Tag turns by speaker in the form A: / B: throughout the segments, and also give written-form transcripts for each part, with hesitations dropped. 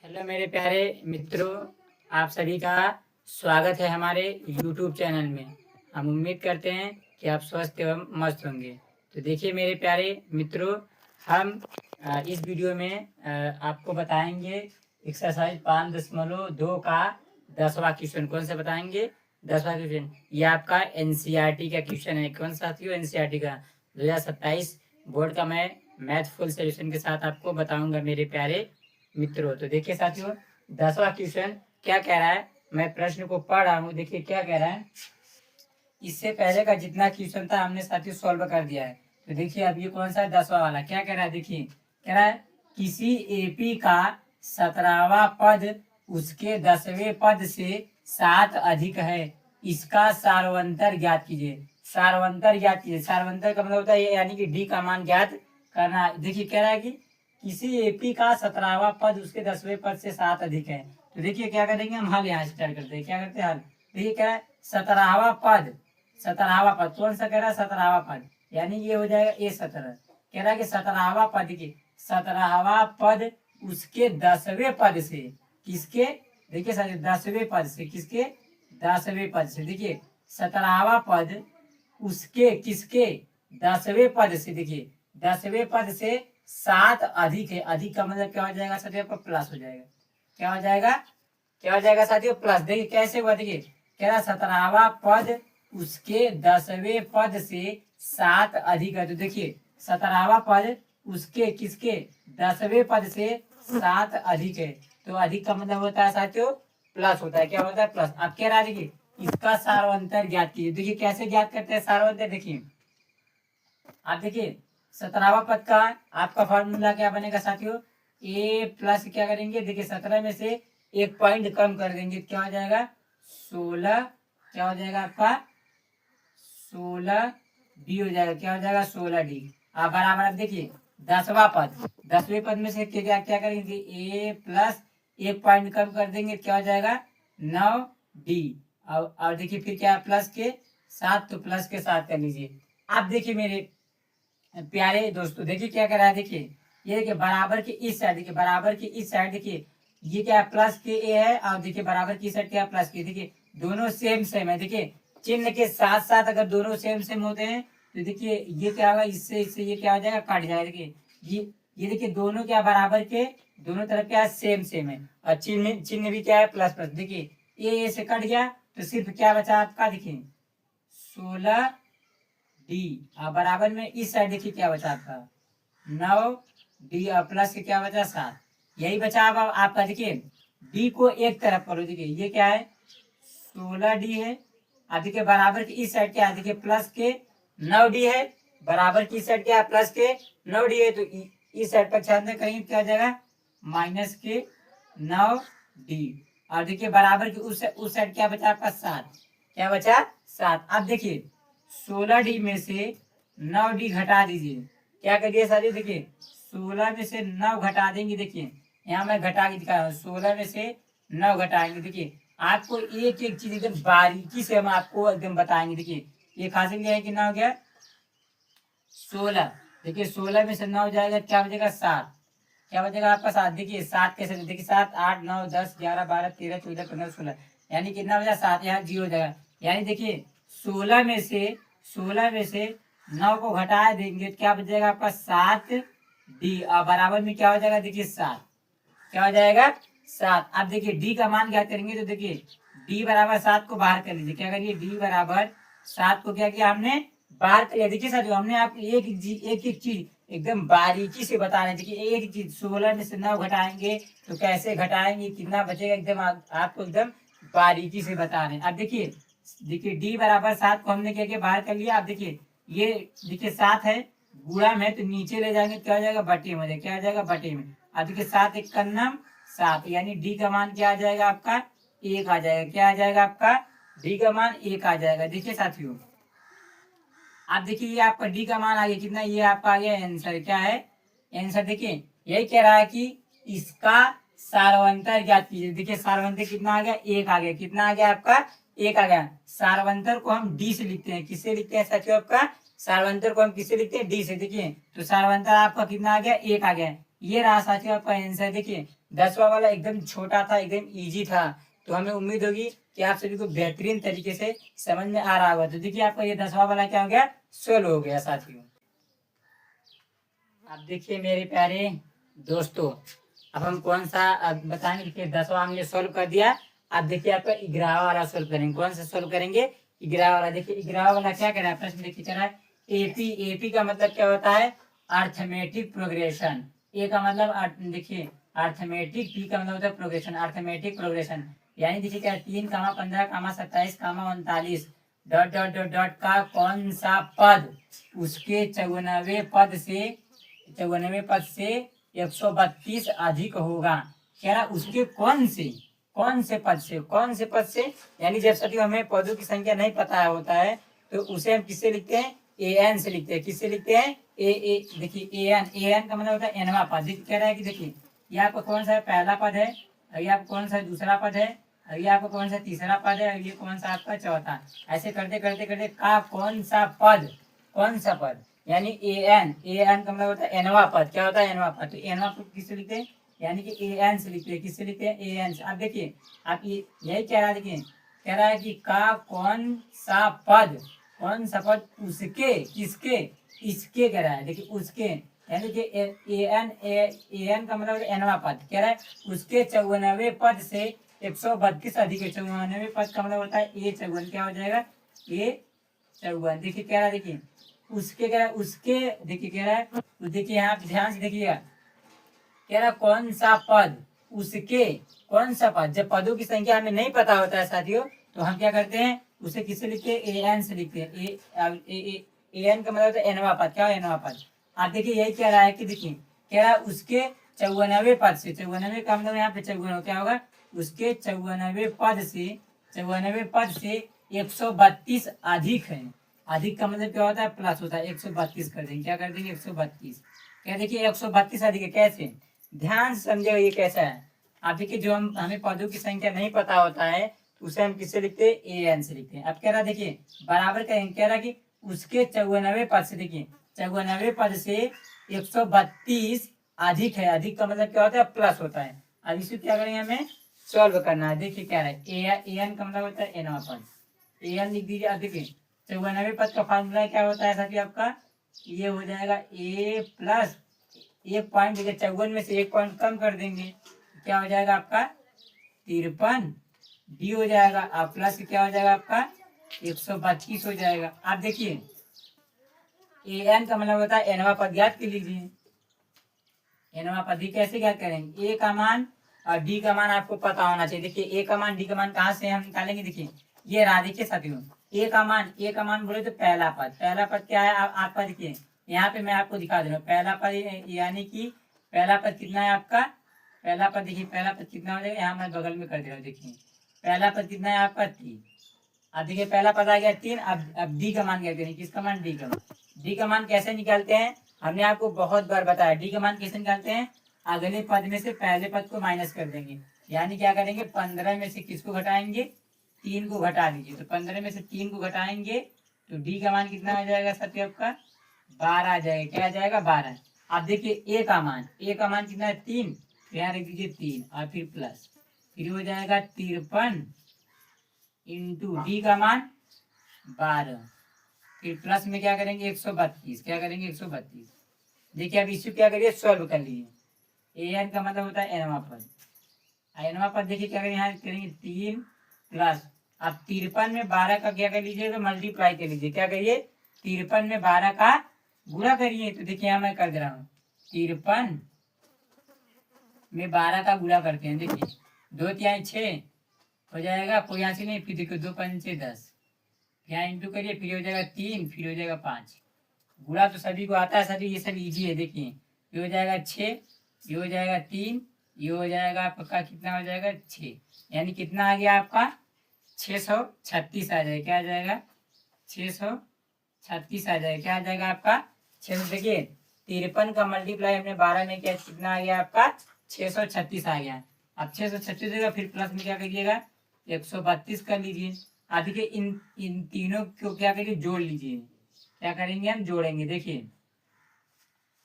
A: Hello मेरे प्यारे मित्रों, आप सभी का स्वागत है हमारे YouTube चैनल में। हम उम्मीद करते हैं कि आप स्वस्थ एवं मस्त होंगे। तो देखिए मेरे प्यारे मित्रों, हम इस वीडियो में आपको बताएंगे एक्सरसाइज 5.2 का 10वां क्वेश्चन। कौन सा बताएंगे? 10वां क्वेश्चन। ये आपका NCERT का क्वेश्चन है। कौन सा साथियों? NCERT का 2027 बोर्ड का मैं मैथ फुल सोल्यूशन के साथ आपको बताऊंगा मेरे प्यारे मित्रों। तो देखिए साथियों, 10वां क्वेश्चन क्या कह रहा है। मैं प्रश्न को पढ़ रहा हूँ, देखिए क्या कह रहा है। इससे पहले का जितना क्वेश्चन था हमने साथियों सॉल्व कर दिया है। तो देखिए अब ये कौन सा है? 10वां वाला। क्या कह रहा है? देखिए कह रहा है किसी एपी का 17वां पद उसके 10वें पद से 7 अधिक है, इसका सार्वंतर ज्ञात कीजिए। सार्वंतर ज्ञात कीजिए। सार्वंतर का मतलब होता है यानी कि डी का मान ज्ञात करना। देखिए कह रहा है कि किसी एपी का 17वां पद उसके 10वें पद से 7 अधिक है। तो देखिए क्या करेंगे हम? हल यहाँ स्टार्ट करते हैं। क्या करते हैं? हल। देखिए क्या है? 17वां पद। 17वां पद कौन सा कह रहा है? 17वां पद, यानी ये हो जाएगा A17। कह रहा है कि 17वां पद के 17वां पद उसके 10वें पद से किसके? देखिए सर 10वें पद से किसके? 10वें पद से। देखिए 17वां पद उसके किसके? 10वें पद से। देखिए 10वें पद से 7 अधिक है। अधिक का मतलब क्या हो जाएगा साथियों? आपका प्लस हो जाएगा। क्या हो जाएगा? क्या हो जाएगा साथियों? प्लस। देखिए कैसे हुआ? देखिए कह रहा 17वां पद उसके 10वें पद से 7 अधिक है। तो देखिए 17वां पद उसके किसके? 10वें पद से 7 अधिक है। तो अधिक का मतलब होता है साथियों प्लस होता है। क्या होता है? प्लस। अब कह रहा है देखिए इसका सार्वंतर ज्ञात कीजिए। देखिए कैसे ज्ञात करते हैं सार्वंतर? देखिए आप देखिए 17वां पद का आपका फॉर्मूला क्या बनेगा साथियों? ए प्लस क्या करेंगे? देखिए 17 में से एक पॉइंट कम कर देंगे, क्या हो जाएगा? 16। क्या हो जाएगा आपका? 16D हो जाएगा। क्या हो जाएगा? 16D। आप बराबर। अब देखिए 10वां पद, 10वें पद में से क्या क्या करेंगे? ए प्लस एक पॉइंट कम कर देंगे, क्या हो जाएगा? 9D। और देखिए फिर क्या? प्लस के 7, तो प्लस के 7 कर लीजिए। आप देखिए मेरे प्यारे दोस्तों, देखिए क्या कर रहा है। देखिए ये देखिए बराबर के इस साइड, देखिए बराबर के इस साइड, देखिए ये क्या है? प्लस के ए है। और देखिए बराबर की साइड क्या है? प्लस के। देखिए दोनों सेम सेम है। देखिए चिन्ह के साथ साथ अगर दोनों सेम सेम होते हैं तो देखिए ये क्या होगा? इससे इससे ये क्या हो जाएगा? कट जाएगा। देखिए ये देखिए दोनों क्या बराबर के, दोनों तरफ क्या है? सेम सेम है। और चिन्ह चिन्ह भी क्या है? Plus plus. देखिए ए से कट गया तो सिर्फ क्या बचा आपका? देखिए 16D। बराबर में इस साइड देखिए क्या बचा आपका? 9D। और प्लस के क्या बचा? 7। यही बचा। अब आपका देखिए D को एक तरफ करो। देखिए ये क्या है? 16D है। अब देखिए बराबर की इस साइड क्या है? देखिए प्लस के 9D है। बराबर की साइड क्या है? प्लस के 9D है। तो इस साइड पर ध्यान दें, कहीं क्या हो जाएगा? माइनस के 9D। और देखिए बराबर की उस साइड क्या बचा आपका? 7। क्या बचा? 7। अब देखिए 16D में से 9D घटा दीजिए। क्या करिए साथी? देखिए 16 में से 9 घटा देंगे। देखिए यहाँ मैं घटा के दिखा रहा हूँ। 16 में से 9 घटाएंगे। देखिए आपको एक एक चीज एकदम बारीकी से हम आपको एकदम बताएंगे। देखिए ये खासी लिया है कि ना हो गया? 16। देखिए 16 में से 9 जाएगा, क्या बचेगा? 7। क्या बचेगा आपका? 7। देखिए 7 कैसे? देखिए 7, 8, 9, 10, 11, 12, 13, 14, 15, 16, यानी कितना बचा? 7। यहाँ 0 हो जाएगा। यानी देखिए 16 में से 9 को घटा देंगे तो क्या बचेगा आपका? 7D। और बराबर में क्या हो जाएगा? देखिए 7। क्या हो जाएगा? 7। अब देखिए D का मान क्या करेंगे? तो देखिए D बराबर 7 को बाहर कर लीजिए। क्या करिए? D बराबर 7 को क्या किया हमने? बाहर कर लिया। देखिए सर हमने आपको एक एक चीज एकदम बारीकी से बता रहे हैं। देखिए एक चीज 16 में से 9 घटाएंगे तो कैसे घटाएंगे, कितना बचेगा, एकदम आपको एकदम बारीकी से बता रहे हैं। अब देखिए देखिए D बराबर 7 को हमने क्या किया? बाहर कर लिया। अब देखिए ये देखिए 7 है, गुणा में तो नीचे ले जाएंगे तो क्या हो जाएगा? बटे में। क्या हो जाएगा? बटे में। अब देखिए 7 एक कन्नम 7, यानी D का मान क्या आ जाएगा आपका? 1 आ जाएगा। क्या आ जाएगा आपका? D का मान 1 आ जाएगा। देखिए साथियों आप देखिए ये आपका D का मान आ गया कितना? ये आपका आ गया आंसर। क्या है आंसर? देखिए यही कह रहा है कि इसका सार्वंतर ज्ञात कीजिए। देखिए सार्वंतर कितना आ गया? 1 आ गया। कितना आ गया आपका? 1 आ गया। सार्वंतर को हम D से लिखते हैं। किससे लिखते हैं साथियों? आपका सार्वंतर को हम किससे लिखते हैं? D से। देखिए तो सार्वंतर आपका कितना आ गया? 1 आ गया। ये रहा साथियों आपका आंसर। देखिए 10वां वाला एकदम छोटा था, एकदम इजी था। तो हमें उम्मीद होगी कि आप सभी को बेहतरीन तरीके से समझ में आ रहा होगा। तो देखिए आपका ये 10वां वाला क्या हो गया, सोल्व हो गया साथियों। अब देखिए मेरे प्यारे दोस्तों, अब हम कौन सा अब बताएंगे। देखिए 10वां हमने सोल्व कर दिया। अब देखिए आपका 11वां वाला सोल्व करेंगे। कौन सा सोल्व करेंगे, 11वां वाला। देखिए 11वां वाला क्या कह रहा है प्रश्न, देखिए कह रहा है एपी। एपी का मतलब क्या होता है, अर्थमेटिक प्रोग्रेशन। ए का मतलब देखिए अर्थमेटिक, पी का मतलब होता है प्रोग्रेशन, अर्थमेटिक प्रोग्रेशन। यानी देखिए क्या 3, 15, 27, 39 डॉट डॉट डॉट डॉट का कौन सा पद उसके 54वें पद से 132 अधिक होगा। कह रहा उसके कौन से पद से। यानी जब सभी हमें पदों की संख्या नहीं पता होता है तो उसे हम किससे लिखते हैं, ए एन से लिखते हैं। किससे लिखते हैं, ए देखिए ए एन का मतलब होता है एनवा पद। देखिए कह रहा है कि देखिए ये आपका कौन सा पहला पद है, और ये आपका कौन सा दूसरा पद है, और ये आपका कौन सा तीसरा पद है, और ये कौन सा आपका चौथा। ऐसे करते करते करते का कौन सा पद यानी ए एन का मतलब होता है एनवा पद। क्या होता है, एनवा पद। तो एनवा पद किससे लिखते हैं, यानी कि ए एन से लिखते हैं। किससे लिखते हैं, ए एन से। अब देखिए आप ये यही कह रहा है, देखिए कह रहा है कि का कौन सा पद उसके किसके इसके कह रहा है। देखिए उसके यानी कि ए एन का मतलब एनवा पद। कह रहा है उसके 54वें पद से 132 अधिक है। 54वें पद का मतलब होता है ए 54। क्या हो जाएगा, ए 54। देखिए कह रहा है, देखिए उसके कह रहा है उसके, देखिए कह रहा है, देखिए यहाँ पे ध्यान से देखिएगा। कह रहा कौन सा पद उसके, कौन सा पद। जब पदों की संख्या हमें नहीं पता होता है साथियों तो हम क्या करते हैं, उसे किससे लिखते हैं, ए एन से लिखते हैं। ए एन का मतलब होता है एनवा पद। क्या है, एनवा पद। आप देखिए यही कह रहा है कि देखिए कह रहा है उसके 54वें पद से, 54वें का मतलब यहाँ पे 54 क्या होगा, उसके 54वें पद से 132 अधिक है। अधिक का मतलब क्या होता है, प्लस होता है। 132 कर देंगे, क्या कर देंगे, 132। क्या देखिए 132 अधिक है, कैसे, ध्यान से समझेगा ये कैसा है। आप देखिए जो हमें पदों की संख्या नहीं पता होता है तो उसे हम किससे लिखते हैं, ए एन से लिखते हैं। अब कह रहा देखिए बराबर करेंगे, कह रहा कि उसके 54वें पद से, देखिए 54वें पद से 132 अधिक है। अधिक का मतलब क्या होता है, प्लस होता है। अब इसे क्या करेंगे, हमें सॉल्व करना है। देखिए क्या है, ए एन का मतलब होता है एनवा पद। ए एन लिख दीजिए। अब देखिए 54वें पद का फार्मूला क्या होता है साथी आपका, ये हो जाएगा ए प्लस 1 पॉइंट, देखिए 54 में से 1 पॉइंट कम कर देंगे, क्या हो जाएगा आपका 53 डी हो जाएगा। आप प्लस क्या हो जाएगा आपका 132 हो जाएगा। आप देखिए ए एन का मतलब होता है एनवा पद, ज्ञात कर लीजिए। एनवा पद कैसे ज्ञात करेंगे, ए का मान और डी का मान आपको पता होना चाहिए। देखिए ए का मान डी का मान कहाँ से हम निकालेंगे, देखिए ये रहा। देखिए साथियों ए का मान बोले तो पहला पद क्या है, आपका देखिए यहाँ पे मैं आपको दिखा दे रहा हूँ। पहला पद यानी कि पहला पद कितना है आपका, पहला पद देखिए पहला पद कितना हो जाएगा, यहाँ मैं बगल में कर दे रहा हूँ। देखिए पहला पद कितना है आपका 3। अब देखिए पहला पद आ गया 3। अब डी का मान क्या करेंगे, किसका मान, डी का मान कैसे निकालते हैं, हमने आपको बहुत बार बताया। डी का मान कैसे निकालते हैं, अगले पद में से पहले पद को माइनस कर देंगे। यानी क्या करेंगे, 15 में से किसको घटाएंगे, 3 को घटा दीजिए। तो 15 में से 3 को घटाएंगे तो डी का मान कितना हो जाएगा साथी आपका 12 आ जाएगा। क्या आ जाएगा 12। अब देखिए ए का मान कितना है 3, तो यहाँ रख दीजिए 3 और फिर प्लस, फिर हो जाएगा 53 इंटू डी का मान 12, फिर प्लस में क्या करेंगे 132। क्या करेंगे 132। देखिए अब इसे क्या करिए, सॉल्व कर लीजिए। ए एन का मतलब होता है एनवा पद। एनवा पद देखिए क्या करेंगे, यहाँ करेंगे 3 प्लस, अब 53 में 12 का क्या कर लीजिए, तो मल्टीप्लाई कर लीजिए। क्या करिए 53 में 12 का गुणा करिए। तो देखिए यहाँ मैं कर दे रहा हूँ, 53 में 12 का गुणा करते हैं। देखिए 2 तिहाई 6 हो जाएगा, कोई यहाँ से नहीं, फिर देखो 2 पंचे 10, यहाँ इंटू करिए, फिर हो जाएगा 3, फिर हो जाएगा 5। गुणा तो सभी को आता है सभी, ये सब इजी है। देखिए ये हो जाएगा 6, ये हो जाएगा 3, ये हो जाएगा आपका कितना हो जाएगा 6, यानी कितना आ गया आपका 636 आ जाएगा। क्या आ जाएगा 636 आ जाएगा। क्या आ जाएगा आपका 600। देखिए 53 का मल्टीप्लाई हमने 12 में किया, कितना आ गया आपका 636 आ गया। अब 636 देगा, फिर प्लस में क्या करिएगा 132 कर लीजिए। अब देखिए इन तीनों को क्या करिए, जोड़ लीजिए। क्या करेंगे, हम जोड़ेंगे। देखिए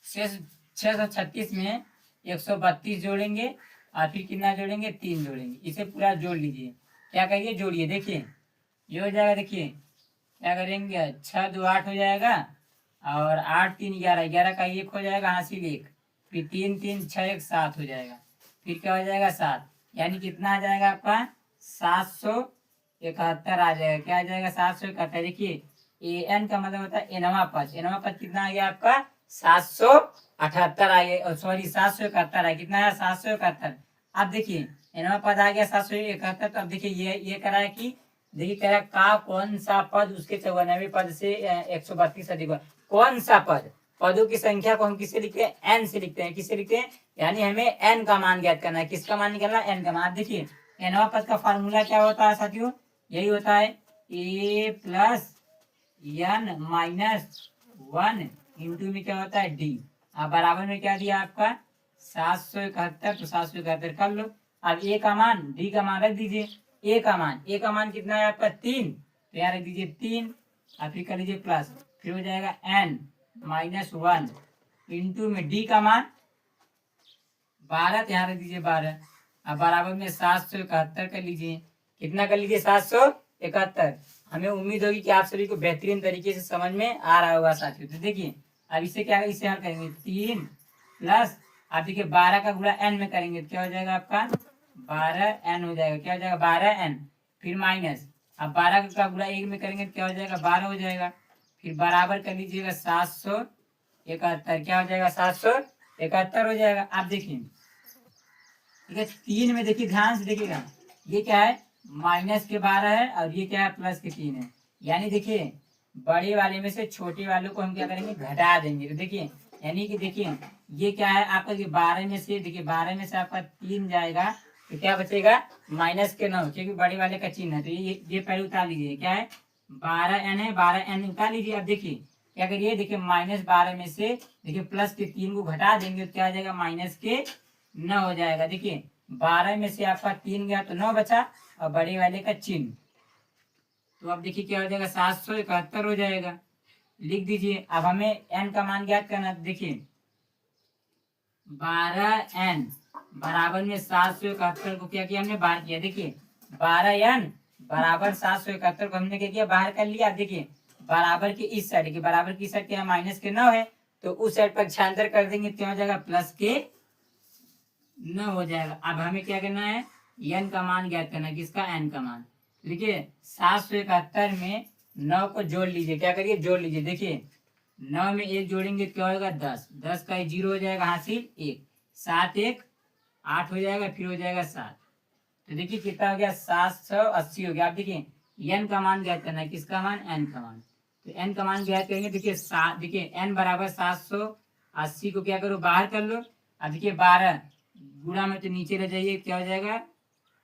A: 636 में 132 जोड़ेंगे और फिर कितना जोड़ेंगे, 3 जोड़ेंगे। इसे पूरा जोड़ लीजिए। क्या करिए, जोड़िए। देखिए ये हो जाएगा। देखिए क्या करेंगे, 6 2 8 हो जाएगा, और 8 3 11, 11 का 1 हो जाएगा, हासिल 1, फिर 3 3 6 1 7 हो जाएगा, फिर क्या हो जाएगा 7, यानी कितना आ जाएगा आपका 771 आ जाएगा। क्या आ जाएगा, 771। देखिए ए एन का मतलब होता है एनवा पद। एनवा पद कितना आ गया आपका 778 आ गया, सॉरी 771 आ गया। कितना है 771। अब देखिए एनवा पद आ गया 771। तो अब देखिए ये करा है कि देखिए कह रहा है का कौन सा पद उसके 94 पद से 132 अधिक हुआ। कौन सा पद, पदों की संख्या को हम किससे लिखते हैं, एन से लिखते हैं। किससे लिखते हैं, यानी हमें एन का मान ज्ञात करना है। किसका मान निकालना है, एन का मान। देखिए एनवा पद का फार्मूला क्या होता है साथियों, यही होता है ए प्लस एन माइनस 1 इंटू में क्या होता है डी। अब बराबर में क्या दिया आपका 771। तो 771 कर लो। अब ए का मान, डी का मान रख दीजिए। ए का मान कितना है आपका 3, तो यहाँ रख दीजिए 3, और फिर कर लीजिए प्लस, फिर हो जाएगा एन माइनस 1 इंटू में डी का मान 12, तो यहाँ रख दीजिए 12। अब बराबर में 771 कर लीजिए। कितना कर लीजिए 771। हमें उम्मीद होगी कि आप सभी को बेहतरीन तरीके से समझ में आ रहा होगा साथियों। तो देखिए अब इसे क्या, इसे हल करेंगे 3 प्लस, आप देखिए 12 का गुणा एन में करेंगे तो क्या हो जाएगा आपका 12 एन हो जाएगा। क्या हो जाएगा 12 एन, फिर माइनस, अब 12 का गुणा 1 में करेंगे तो क्या हो जाएगा 12 हो जाएगा। फिर बराबर कर लीजिएगा 771। क्या हो जाएगा 771 हो जाएगा। आप देखिए ठीक है, 3 में देखिए ध्यान से देखिएगा, ये क्या है माइनस के 12 है, और ये क्या है प्लस के 3 है। यानी देखिए बड़े वाले में से छोटे वालों को हम क्या करेंगे, घटा देंगे। तो देखिए यानी कि देखिए ये क्या है आपका, 12 में से, देखिए 12 में से आपका 3 जाएगा तो क्या बचेगा माइनस के 9, क्योंकि बड़े वाले का चिन्ह है। तो ये पहले उतार लीजिए। क्या है 12 एन है, 12 एन उतार लीजिए। अब देखिए क्या करिए, देखिए माइनस 12 में से देखिए प्लस के 3 को घटा देंगे तो क्या आ जाएगा माइनस के 9 हो जाएगा। देखिए 12 में से आपका 3 गया तो 9 बचा, और बड़े वाले का चिन्ह। तो अब देखिए क्या हो जाएगा 771 हो जाएगा। लिख दीजिए। अब हमें एन का मान ज्ञात करना। देखिए 12 एन बराबर में 771 को क्या किया हमने, बाहर किया। देखिए 12 एन बराबर 771 को हमने क्या किया, बाहर कर लिया। देखिए बराबर के इस साइड के, बराबर की साइड क्या माइनस के 9 है, तो उस साइड पर पक्षांतर कर देंगे, क्या हो जाएगा प्लस के 9 हो जाएगा। अब हमें क्या करना है, एन का मान ज्ञात करना है। किसका, एन का मान। देखिए 771 में 9 को जोड़ लीजिए। क्या करिए, जोड़ लीजिए। देखिए 9 में 1 जोड़ेंगे तो क्या होगा 10, 10 का 0 हो जाएगा, हासिल 1, 7 1 8 हो जाएगा, फिर हो जाएगा 7। तो देखिए कितना हो गया 780 हो गया। आप देखिए एन का मान ज्ञात करना है। किसका मान, एन का मान। तो एन का मान ज्ञात करेंगे। देखिए देखिए एन बराबर 780 को क्या करो बाहर कर लो। अब देखिए 12 गुणा में तो नीचे रह जाइए, क्या हो जाएगा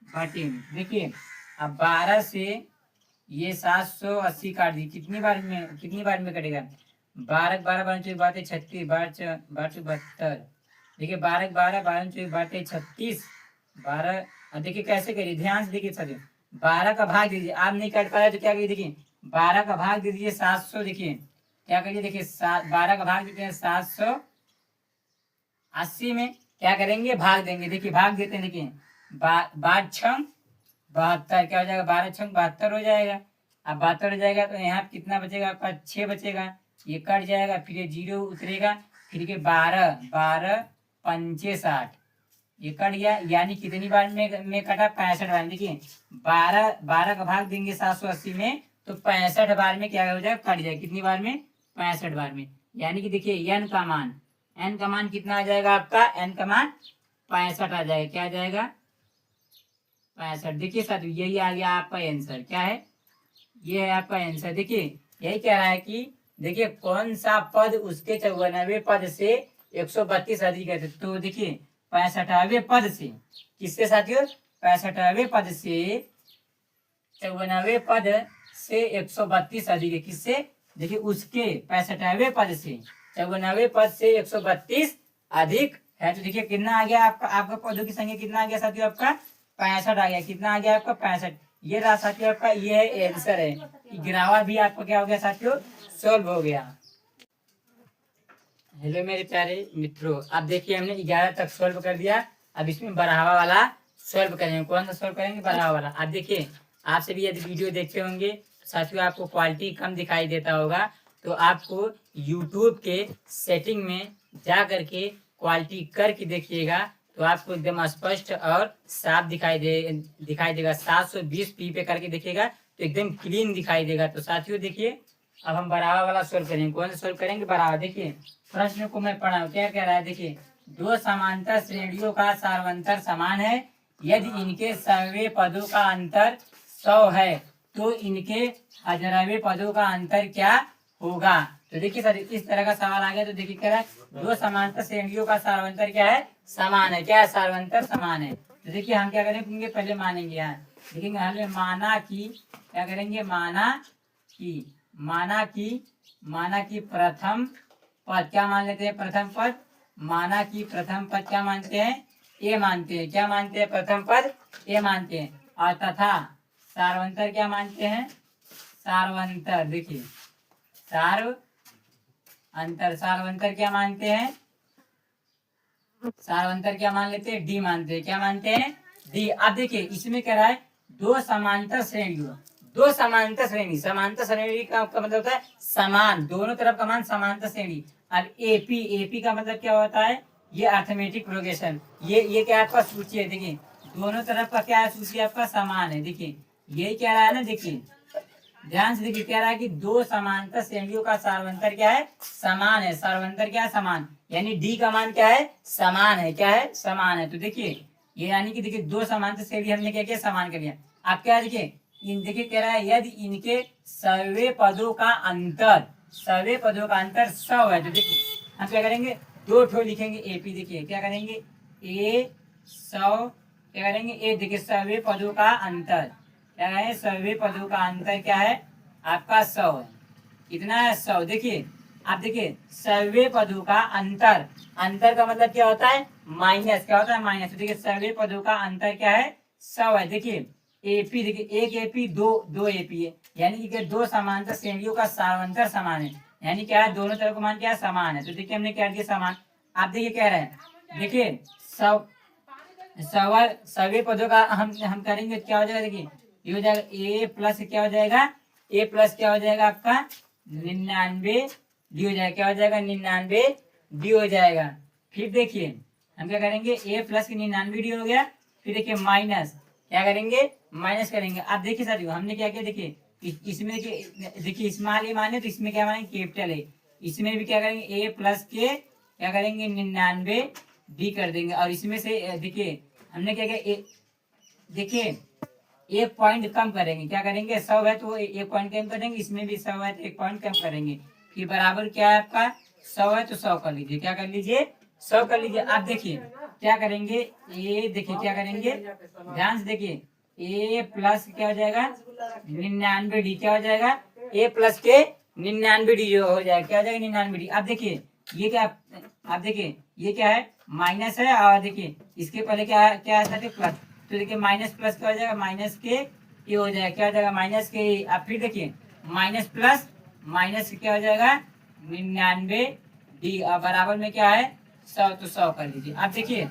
A: बटे में। देखिए अब 12 से ये 780 काट दी, कितनी बार में कटेगा, 12 12 12 बातें 36, 12 72। देखिए 12 12 12 बातें 36, 12। अब देखिए कैसे करिए, ध्यान से देखिए सर, 12 का भाग दीजिए। आप नहीं काट पाया तो क्या करिए, देखिए 12 का भाग दे दीजिए 700। देखिए क्या करिए, देखिए 12 का भाग देते हैं 780 में, क्या करेंगे भाग देंगे। देखिए भाग देते हैं। देखिए 12 6 72, क्या हो जाएगा 12 6 72 हो जाएगा। अब 72 हो जाएगा तो यहाँ कितना बचेगा आपका 6 बचेगा, ये कट जाएगा, फिर ये 0 उतरेगा, फिर के 12 12 पंचे 60, ये कट गया। यानी कितनी बार में कटा, 65 बार। देखिए 12 का भाग देंगे 780 में तो 65 बार में क्या हो जाएगा, कट जाएगा। कितनी बार में, 65 बार में। यानी कि देखिए एन का मान कितना आ जाएगा आपका, एन का मान 65 आ जाएगा। क्या आ जाएगा 65। देखिए साथियों यही आ गया आपका आंसर। क्या है, ये है आपका आंसर। देखिए यही कह रहा है कि देखिए कौन सा पद उसके 94 पद से 132 अधिक है। तो देखिए 65वें पद से, किससे साथियों, 65वें पद से 94वें पद से 132 अधिक है। किससे, देखिए उसके 65वें पद से 94वें पद से 132 अधिक है। तो देखिए कितना आ गया आपका पदों की संख्या कितना आ गया साथियों, आपका 65 आ गया। कितना आ गया आपका 65। ये रहा साथियों आपका, ये है आंसर है। गिरावा भी आपका क्या हो गया साथियों, सोल्व हो गया। हेलो मेरे प्यारे मित्रों, अब देखिए हमने 11 तक सोल्व कर दिया। अब इसमें बढ़ावा वाला सॉल्व करेंगे। कौन सा सॉल्व करेंगे? बढ़ावा वाला। अब देखिए, आप सभी यदि वीडियो देखते होंगे साथियों, आपको क्वालिटी कम दिखाई देता होगा, तो आपको यूट्यूब के सेटिंग में जा करके क्वालिटी करके देखिएगा, तो आपको एकदम स्पष्ट और साफ दिखाई देगा। 720p पे करके देखिएगा तो एकदम क्लीन दिखाई देगा। तो साथियों देखिए, अब हम बढ़ावा वाला सोल्व करेंगे। कौन सा सोल्व करेंगे? बढ़ावा। देखिए प्रश्न को मैं पढ़ा हूँ, क्या कह रहा है? देखिए, दो समांतर श्रेणियों का सार्वंतर समान है, यदि इनके सर्वे पदों का अंतर 100 है तो इनके अजनबी पदों का अंतर क्या होगा? तो देखिए सर, इस तरह का सवाल आ गया। तो देखिए कह रहा है दो समांतर श्रेणियों का सार्वंतर क्या है? समान है। क्या है? सार्वंतर समान है। तो देखिए हम क्या करेंगे? पहले मानेंगे, यहाँ देखेंगे हमें माना कि, क्या करेंगे? माना कि प्रथम पद क्या मान लेते हैं? प्रथम पद। माना कि प्रथम पद क्या मानते हैं? ए मानते हैं। क्या मानते हैं? प्रथम पद ए मानते हैं। और तथा सार्वंतर क्या मानते हैं? सार्वंतर। देखिए सार्वंतर क्या मानते हैं? सार्वंतर क्या मान लेते हैं? डी मानते हैं। क्या मानते हैं? डी। अब देखिए इसमें क्या रहा है? दो समांतर श्रेणियों, दो समांतर श्रेणी, समांतर श्रेणी का मतलब होता है समान, दोनों तरफ का मान समांतर श्रेणी। अब एपी का मतलब क्या होता है? ये अर्थमेटिक प्रोग्रेशन। ये क्या आपका सूची है? देखिए दोनों तरफ का क्या है? सूची आपका समान है। देखिए ये क्या रहा है ना, देखिए ध्यान से देखिए, क्या रहा है कि दो समांतर श्रेणियों का सार्वंतर क्या है? समान है। सार्वंतर क्या है? समान। यानी डी का मान क्या है? समान है। क्या है? समान है। तो देखिए ये यानी कि देखिए दो समांतर श्रेणी हमने क्या किया? समान कर लिया। आप क्या देखिए, देखिए कह रहा है यदि इनके सर्वे पदों का अंतर 100 है। तो देखिए हम क्या करेंगे? दो ठो लिखेंगे एपी। देखिए क्या करेंगे? ए 100, क्या करेंगे? ए देखिए सर्वे पदों का अंतर क्या है? सर्वे पदों का अंतर क्या है? आपका 100 है। कितना है? 100। देखिए आप देखिए सर्वे पदों का अंतर, अंतर का मतलब क्या होता है? माइनस। क्या होता है? माइनस। तो देखिए सर्वे पदों का अंतर क्या है? 100 है। देखिए एपी, देखिए एक एपी दो एपी है, यानी कि दो समांतर श्रेणियों का सार्वंतर समान है। यानी क्या है? दोनों तरफ का मान क्या है? समान है। तो देखिए हमने क्या किया? समान। आप देखिए कह रहे हैं, देखिए सवे पदों का हम करेंगे, क्या हो जाएगा? देखिए ये हो जाएगा ए प्लस, क्या हो जाएगा? ए प्लस क्या हो जाएगा आपका? 99 डी हो जाएगा। क्या हो जाएगा? 99 डी हो जाएगा। फिर देखिए हम क्या करेंगे? ए प्लस 99 डी हो गया। फिर देखिए माइनस, क्या करेंगे? माइनस करेंगे। अब देखिए साथियों हमने क्या किया? देखिए इसमें देखिए स्मॉल ए माने तो इसमें क्या माने? Capital A. इसमें भी क्या करेंगे? ए प्लस के क्या करेंगे? 99 डी कर देंगे। और इसमें से देखिए हमने क्या किया? देखिए एक पॉइंट कम करेंगे। क्या करेंगे? 100 है तो एक पॉइंट कम करेंगे, इसमें भी 100 है तो एक पॉइंट कम करेंगे। फिर बराबर क्या है आपका? 100 है तो 100 कर लीजिए। क्या कर लीजिए? 100 कर लीजिए। आप देखिए क्या करेंगे? ए देखिए क्या करेंगे? ध्यान से देखिए, ए प्लस क्या हो जाएगा? 99 डी। क्या हो जाएगा? ए प्लस के 99 डी जो हो जाएगा। क्या हो जाएगा? 99 डी। अब देखिए ये क्या, आप देखिए ये क्या है? माइनस है। और देखिए इसके पहले क्या क्या है? प्लस। तो देखिए माइनस प्लस क्या हो जाएगा? माइनस के ये हो जाएगा। क्या हो जाएगा? माइनस के। अब फिर देखिए माइनस प्लस माइनस क्या हो जाएगा? 99 डी। और बराबर में क्या है? 100, तो 100 कर लीजिए। अब देखिए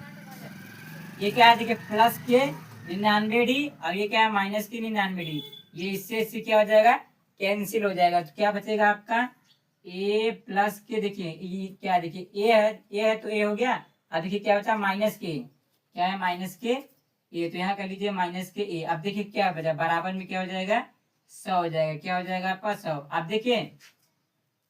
A: ये क्या है? देखिए प्लस के 99 डी और ये क्या है? माइनस की 99 डी। ये इससे क्या हो जाएगा? कैंसिल हो जाएगा। तो क्या बचेगा आपका? ए प्लस के, देखिए ये क्या, देखिए ए है तो ए हो गया। अब देखिए क्या बचा? माइनस के। क्या है? माइनस के ए। तो यहाँ कर लीजिए माइनस के ए। अब देखिए क्या बचा? बराबर में क्या हो जाएगा? 100 हो जाएगा। क्या हो जाएगा आपका? 100। अब देखिए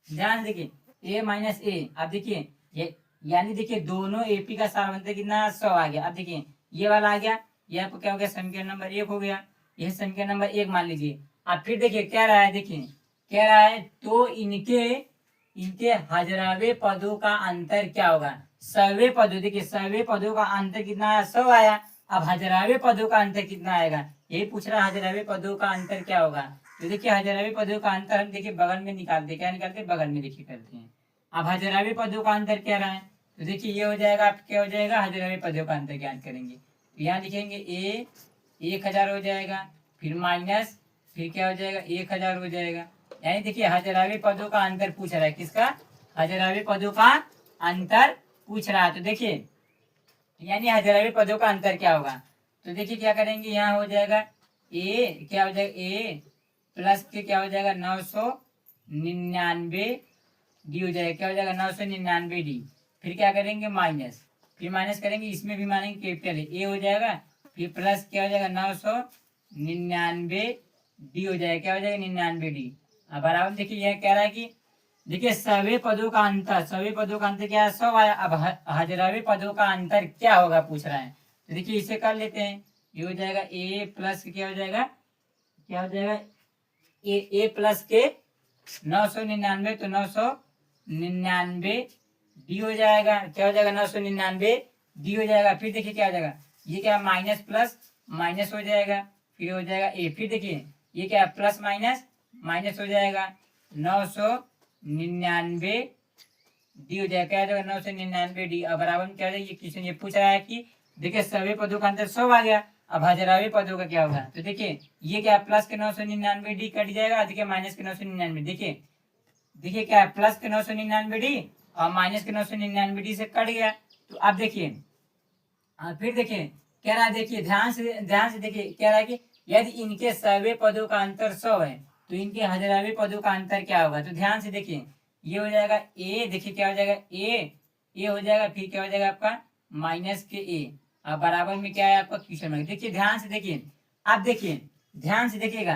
A: ध्यान से देखिए ए माइनस ए। अब देखिए ये यानी देखिए दोनों एपी का सार्वंतर कितना? 100 आ गया। अब देखिए ये वाला आ गया, ये आपको क्या हो गया? समीकरण नंबर 1 हो गया। यह समीकरण नंबर 1 मान लीजिए। अब फिर देखिए क्या रहा है? देखिए कह रहा है तो इनके इनके हजरावे पदों का अंतर क्या होगा? सर्वे पदों, देखिए सर्वे पदों का अंतर कितना आया? 100 आया। अब हजरावे पदों का अंतर कितना आएगा? यही पूछ रहा है, हजरावे पदों का अंतर क्या होगा? तो देखिए हजरावे पदों का अंतर हम देखिए बगल में निकालते, क्या निकालते? बगल में देखिए करते हैं। अब हजरावे पदों का अंतर क्या रहा है? तो देखिए ये हो जाएगा, आप क्या हो जाएगा? हजरावे पदों का अंतर ज्ञात करेंगे। तो यहाँ लिखेंगे ए 1000 हो जाएगा, फिर माइनस, फिर क्या हो जाएगा? 1000 हो जाएगा। यानी देखिए हजरावे पदों का अंतर पूछ रहा है। किसका? हजरावे पदों का अंतर पूछ रहा है। तो देखिए यानी हजारवे पदों का अंतर क्या होगा। तो देखिए क्या करेंगे, यहाँ हो जाएगा ए, क्या हो जाएगा ए प्लस के क्या हो जाएगा 999 डी हो जाएगा, क्या हो जाएगा 999 डी। फिर क्या करेंगे माइनस, फिर माइनस करेंगे, इसमें भी मानेंगे कैपिटल ए हो जाएगा, फिर प्लस क्या हो जाएगा 999 डी हो जाएगा, क्या हो जाएगा 99 डी। अब बराबर देखिए यह कह रहा है कि देखिए सभी पदों का अंतर, सभी पदों का अंतर क्या है 100 आया। अब हजारवे पदों का अंतर क्या होगा पूछ रहा है। तो देखिए इसे कर लेते हैं, ये हो जाएगा ए प्लस क्या हो जाएगा, क्या हो जाएगा ए प्लस के 999, तो 999 डी हो जाएगा, क्या हो जाएगा 999 डी हो जाएगा। फिर देखिए क्या हो जाएगा, ये क्या माइनस प्लस माइनस हो जाएगा, फिर हो जाएगा ए, फिर देखिए ये क्या प्लस माइनस माइनस हो जाएगा 999 डी हो जाएगा, क्या हो जाएगा 999 डी। अब बराबर में क्या हो जाएगा, ये क्वेश्चन ये पूछ रहा है कि देखिए सभी पदों का अंतर 100 आ गया, अब हजारवे पदों का क्या होगा। तो देखिए ये क्या प्लस के 999 डी कट जाएगा, देखिए माइनस के 999, देखिए देखिए क्या है प्लस के 999 डी और माइनस के 999 डी से कट गया। तो अब देखिए फिर देखिए कह रहा है, देखिए ध्यान से देखिए कह रहा है कि यदि इनके सभी पदों का अंतर 100 है तो इनके हजारवे पदों का अंतर क्या होगा। तो ध्यान से देखिए ये हो जाएगा ए, देखिए क्या हो जाएगा ए हो जाएगा, फिर क्या हो जाएगा आपका माइनस के ए। अब बराबर में क्या है आपका क्वेश्चन मार्क। देखिए ध्यान से देखिए, आप देखिए ध्यान से देखिएगा,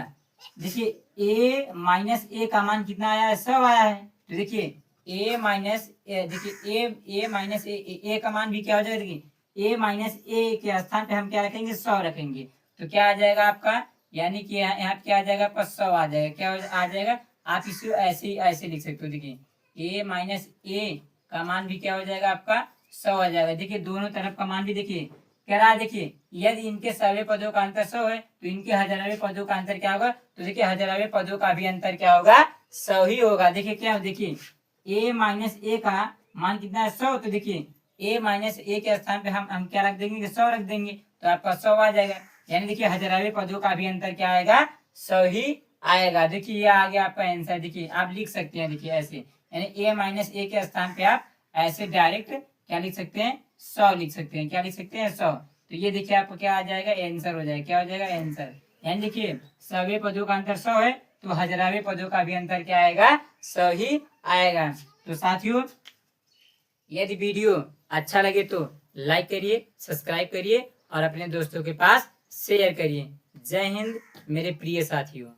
A: देखिए ए माइनस ए का मान कितना आया है 100 आया है। तो देखिए ए माइनस देखिए ए माइनस ए का मान भी क्या हो जाएगा, देखिए ए माइनस ए के स्थान पे हम क्या रखेंगे 100 रखेंगे, तो क्या आ जाएगा आपका, यानी कि यहाँ क्या आ जाएगा आपका 100 आ जाएगा, क्या आ जाएगा। आप इसे ऐसे लिख सकते हो, देखिए ए माइनस ए का मान भी क्या हो जाएगा आपका 100 आ जाएगा। देखिए दोनों तरफ का मान भी देखिए कह रहा है, देखिए यदि इनके सभी पदों का अंतर 100 है तो इनके हजारवे पदों का अंतर क्या होगा। तो देखिए हजारवे पदों का भी अंतर क्या होगा 100 ही होगा। देखिए क्या देखिए ए माइनस ए का मान कितना है 100, तो देखिए ए माइनस ए के स्थान पे हम क्या रख देंगे 100 रख देंगे, तो आपका 100 आ जाएगा। यानी देखिए हजारवे पदों का भी अंतर क्या आएगा 100 ही आएगा। देखिए ये आ गया आपका आंसर, देखिए आप लिख सकते हैं, देखिए ऐसे यानी ए माइनस ए के स्थान पे आप ऐसे डायरेक्ट क्या लिख सकते हैं 100 लिख सकते हैं, क्या लिख सकते हैं 100। तो ये देखिए आपको क्या आ जाएगा आंसर हो जाएगा, क्या हो जाएगा आंसर। यानी देखिए सभी पदों का अंतर 100 है तो हजारवे पदों का भी अंतर क्या आएगा 100 ही आएगा। तो साथियों यदि वीडियो अच्छा लगे तो लाइक करिए, सब्सक्राइब करिए और अपने दोस्तों के पास शेयर करिए। जय हिंद मेरे प्रिय साथियों।